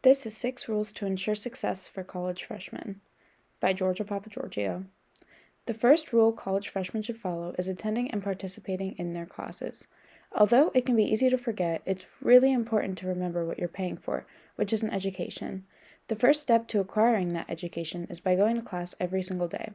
This is 6 Rules to Ensure Success for College Freshmen by Georgia Papageorgiou. The first rule college freshmen should follow is attending and participating in their classes. Although it can be easy to forget, it's really important to remember what you're paying for, which is an education. The first step to acquiring that education is by going to class every single day.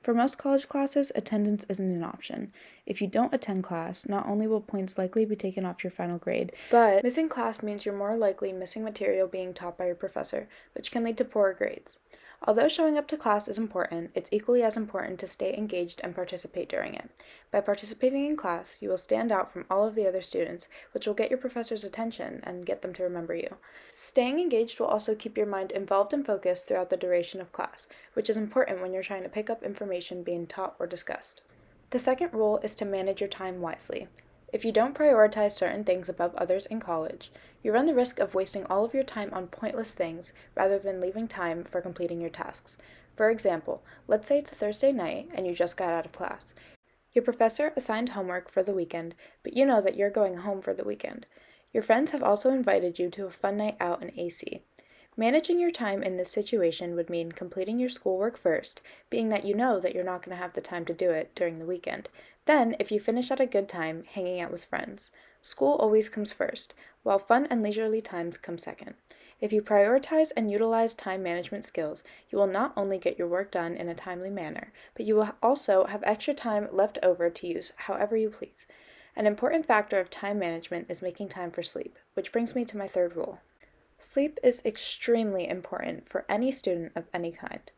For most college classes, attendance isn't an option. If you don't attend class, not only will points likely be taken off your final grade, but missing class means you're more likely missing material being taught by your professor, which can lead to poorer grades. Although showing up to class is important, it's equally as important to stay engaged and participate during it. By participating in class, you will stand out from all of the other students, which will get your professor's attention and get them to remember you. Staying engaged will also keep your mind involved and focused throughout the duration of class, which is important when you're trying to pick up information being taught or discussed. The second rule is to manage your time wisely. If you don't prioritize certain things above others in college, you run the risk of wasting all of your time on pointless things rather than leaving time for completing your tasks. For example, let's say it's a Thursday night and you just got out of class. Your professor assigned homework for the weekend, but you know that you're going home for the weekend. Your friends have also invited you to a fun night out in AC. Managing your time in this situation would mean completing your schoolwork first, being that you know that you're not going to have the time to do it during the weekend. Then, if you finish at a good time, hanging out with friends. School always comes first, while fun and leisurely times come second. If you prioritize and utilize time management skills, you will not only get your work done in a timely manner, but you will also have extra time left over to use however you please. An important factor of time management is making time for sleep, which brings me to my third rule. Sleep is extremely important for any student of any kind.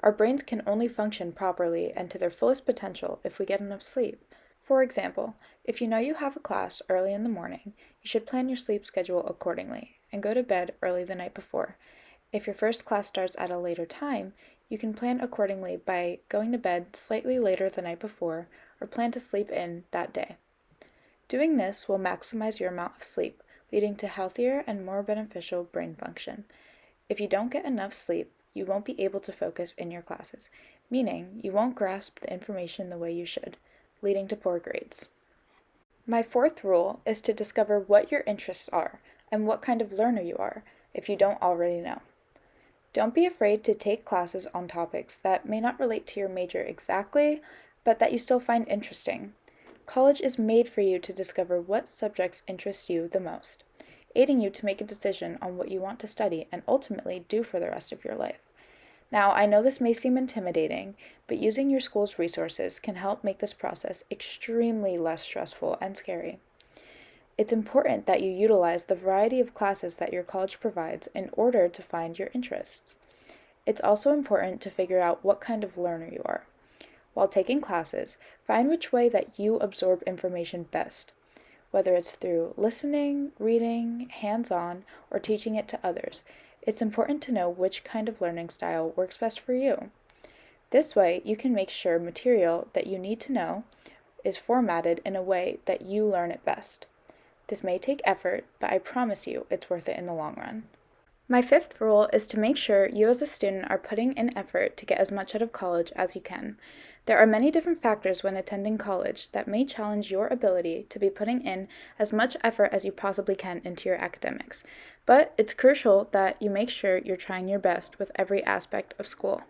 Our brains can only function properly and to their fullest potential if we get enough sleep. For example, if you know you have a class early in the morning, you should plan your sleep schedule accordingly and go to bed early the night before. If your first class starts at a later time, you can plan accordingly by going to bed slightly later the night before or plan to sleep in that day. Doing this will maximize your amount of sleep, leading to healthier and more beneficial brain function. If you don't get enough sleep, you won't be able to focus in your classes, meaning you won't grasp the information the way you should, leading to poor grades. My fourth rule is to discover what your interests are and what kind of learner you are, if you don't already know. Don't be afraid to take classes on topics that may not relate to your major exactly, but that you still find interesting. College is made for you to discover what subjects interest you the most, aiding you to make a decision on what you want to study and ultimately do for the rest of your life. Now, I know this may seem intimidating, but using your school's resources can help make this process extremely less stressful and scary. It's important that you utilize the variety of classes that your college provides in order to find your interests. It's also important to figure out what kind of learner you are. While taking classes, find which way that you absorb information best, whether it's through listening, reading, hands-on, or teaching it to others. It's important to know which kind of learning style works best for you. This way, you can make sure material that you need to know is formatted in a way that you learn it best. This may take effort, but I promise you it's worth it in the long run. My fifth rule is to make sure you as a student are putting in effort to get as much out of college as you can. There are many different factors when attending college that may challenge your ability to be putting in as much effort as you possibly can into your academics, but it's crucial that you make sure you're trying your best with every aspect of school.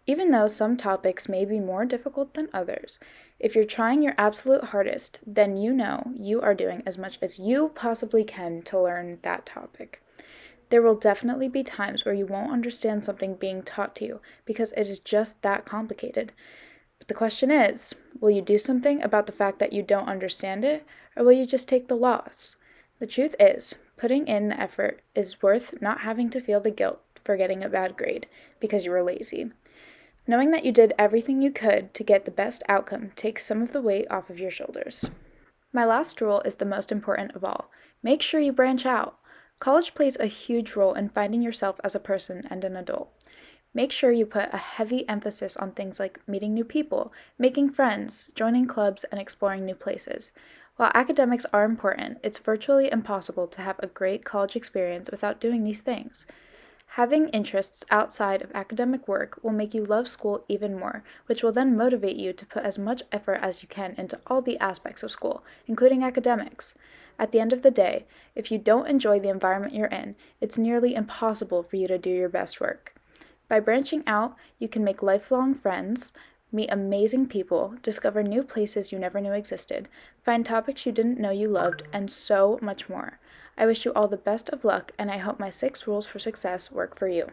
Even though some topics may be more difficult than others, if you're trying your absolute hardest, then you know you are doing as much as you possibly can to learn that topic. There will definitely be times where you won't understand something being taught to you because it is just that complicated. But the question is, will you do something about the fact that you don't understand it, or will you just take the loss? The truth is, putting in the effort is worth not having to feel the guilt for getting a bad grade because you were lazy. Knowing that you did everything you could to get the best outcome takes some of the weight off of your shoulders. My last rule is the most important of all. Make sure you branch out. College plays a huge role in finding yourself as a person and an adult. Make sure you put a heavy emphasis on things like meeting new people, making friends, joining clubs, and exploring new places. While academics are important, it's virtually impossible to have a great college experience without doing these things. Having interests outside of academic work will make you love school even more, which will then motivate you to put as much effort as you can into all the aspects of school, including academics. At the end of the day, if you don't enjoy the environment you're in, it's nearly impossible for you to do your best work. By branching out, you can make lifelong friends, meet amazing people, discover new places you never knew existed, find topics you didn't know you loved, and so much more. I wish you all the best of luck, and I hope my 6 rules for success work for you.